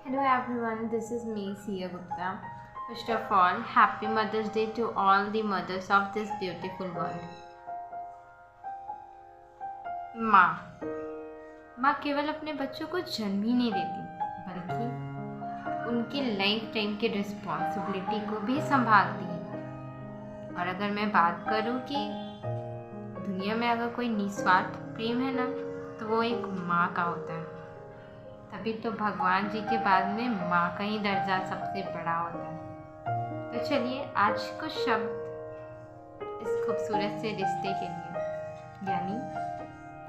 Hello everyone, this is me, Sia Gupta. First of all, Happy Mother's Day to all the mothers of this beautiful world. माँ माँ केवल अपने बच्चों को जन्म ही नहीं देती, बल्कि उनकी लाइफ टाइम की रिस्पॉन्सिबिलिटी को भी संभालती है। और अगर मैं बात करूँ कि दुनिया में अगर कोई निस्वार्थ प्रेम है ना, तो वो एक माँ का होता है। तभी तो भगवान जी के बाद में माँ का ही दर्जा सबसे बड़ा होता है। तो चलिए आज कुछ शब्द इस खूबसूरत से रिश्ते के लिए, यानी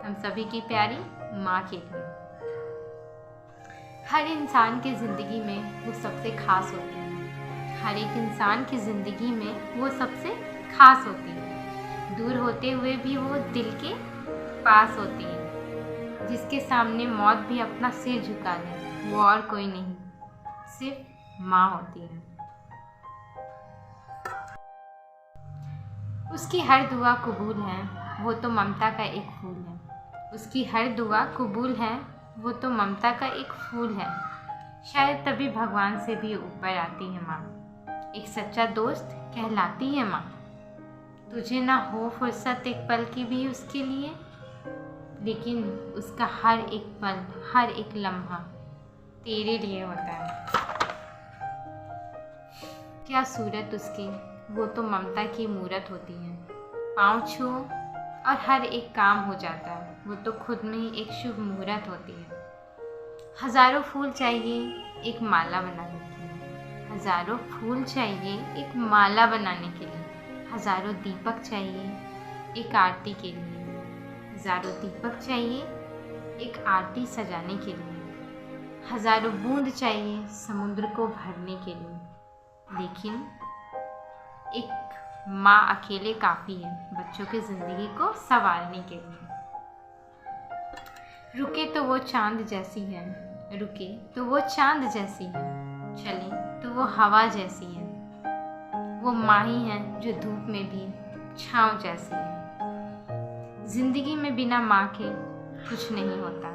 हम सभी की प्यारी माँ के लिए। हर इंसान की ज़िंदगी में वो सबसे खास होती है। हर एक इंसान की ज़िंदगी में वो सबसे खास होती है। दूर होते हुए भी वो दिल के पास होती है। जिसके सामने मौत भी अपना सिर झुका ले, वो और कोई नहीं, सिर्फ माँ होती है। उसकी हर दुआ कबूल है, वो तो ममता का एक फूल है। उसकी हर दुआ कबूल है, वो तो ममता का एक फूल है। शायद तभी भगवान से भी ऊपर आती है माँ। एक सच्चा दोस्त कहलाती है माँ। तुझे ना हो फुर्सत एक पल की भी उसके लिए, लेकिन उसका हर एक पल, हर एक लम्हा तेरे लिए होता है। क्या सूरत उसकी, वो तो ममता की मूरत होती है। पाँव छुओ और हर एक काम हो जाता है, वो तो खुद में ही एक शुभ मुहूर्त होती है। हज़ारों फूल चाहिए एक माला बनाने के लिए, हज़ारों फूल चाहिए एक माला बनाने के लिए। हज़ारों दीपक चाहिए एक आरती के लिए, हज़ारों दीपक चाहिए एक आरती सजाने के लिए। हज़ारों बूंद चाहिए समुद्र को भरने के लिए, लेकिन एक माँ अकेले काफ़ी है बच्चों की ज़िंदगी को संवारने के लिए। रुके तो वो चांद जैसी है, रुके तो वो चांद जैसी है, चले तो वो हवा जैसी है। वो माँ ही है जो धूप में भी छाँव जैसी है। ज़िंदगी में बिना माँ के कुछ नहीं होता,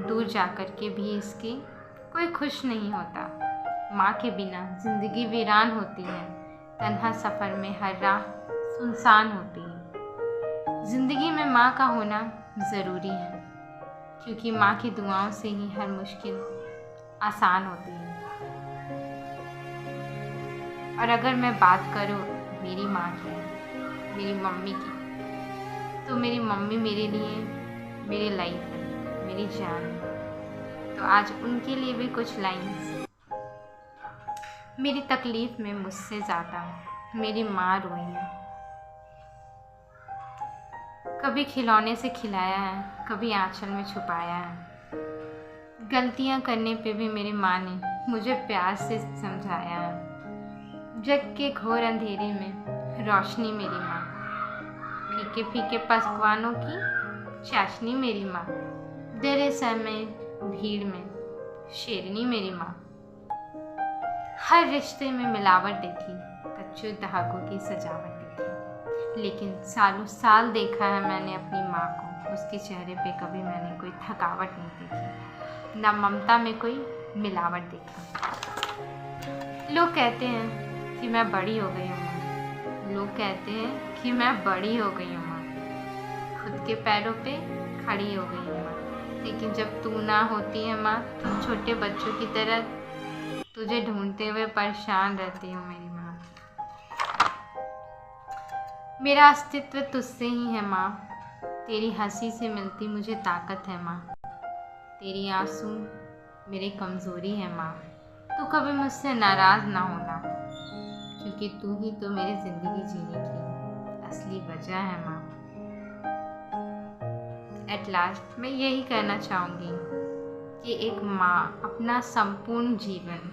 दूर जाकर के भी इसके कोई खुश नहीं होता। माँ के बिना ज़िंदगी वीरान होती है, तन्हा सफ़र में हर राह सुनसान होती है। ज़िंदगी में माँ का होना ज़रूरी है, क्योंकि माँ की दुआओं से ही हर मुश्किल आसान होती है। और अगर मैं बात करूँ मेरी माँ की, मेरी मम्मी की, तो मेरी मम्मी मेरे लिए मेरी लाइफ है, मेरी जान है। तो आज उनके लिए भी कुछ लाइन्स। मेरी तकलीफ़ में मुझसे ज़्यादा मेरी माँ रोई है। कभी खिलौने से खिलाया है, कभी आंचल में छुपाया है। गलतियाँ करने पे भी मेरी माँ ने मुझे प्यार से समझाया है। जग के घोर अंधेरे में रोशनी मेरी माँ, फीके फीके पकवानों की चाशनी मेरी माँ, डरे समय भीड़ में शेरनी मेरी माँ। हर रिश्ते में मिलावट देखी, कच्चे धागों की सजावट देखी, लेकिन सालों साल देखा है मैंने अपनी माँ को। उसके चेहरे पे कभी मैंने कोई थकावट नहीं देखी, ना ममता में कोई मिलावट देखी। लोग कहते हैं कि मैं बड़ी हो गई हूँ माँ, लोग कहते हैं कि मैं बड़ी हो गई हूँ माँ, खुद के पैरों पे खड़ी हो गई हूँ माँ। लेकिन जब तू ना होती है माँ, तो छोटे बच्चों की तरह तुझे ढूंढते हुए परेशान रहती हूँ मेरी माँ। मेरा अस्तित्व तुझसे ही है माँ, तेरी हंसी से मिलती मुझे ताकत है माँ। तेरी आंसू मेरी कमज़ोरी है माँ। तू कभी मुझसे नाराज़ ना होना, क्योंकि तू ही तो मेरी ज़िंदगी जीने की असली वजह है माँ। एट लास्ट मैं यही कहना चाहूँगी कि एक माँ अपना संपूर्ण जीवन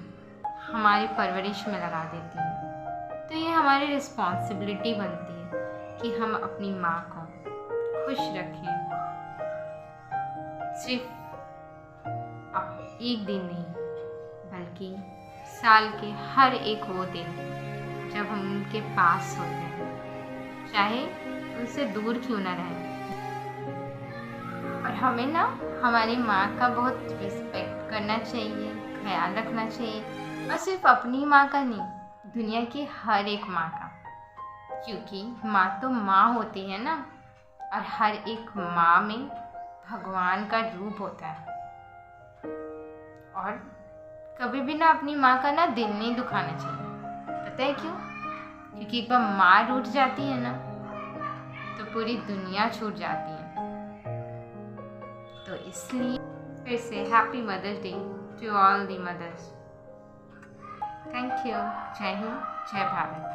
हमारी परवरिश में लगा देती है, तो ये हमारी रिस्पॉन्सिबिलिटी बनती है कि हम अपनी माँ को खुश रखें। सिर्फ अब एक दिन नहीं, बल्कि साल के हर एक वो दिन जब हम उनके पास होते हैं, चाहे उनसे दूर क्यों ना रहें। और हमें ना हमारी माँ का बहुत रिस्पेक्ट करना करना चाहिए, ख्याल रखना चाहिए, और सिर्फ अपनी माँ का नहीं, दुनिया की हर एक माँ का, क्योंकि माँ तो माँ होती है ना, और हर एक माँ में भगवान का रूप होता है। और कभी भी ना अपनी माँ का ना दिल नहीं दुखाना चाहिए। पता है क्यों? क्योंकि एक बार माँ रूठ जाती है ना, तो पूरी दुनिया छूट जाती है। तो इसलिए फिर से happy mothers day to all the mothers. Thank you. जय हिंद, जय भारत।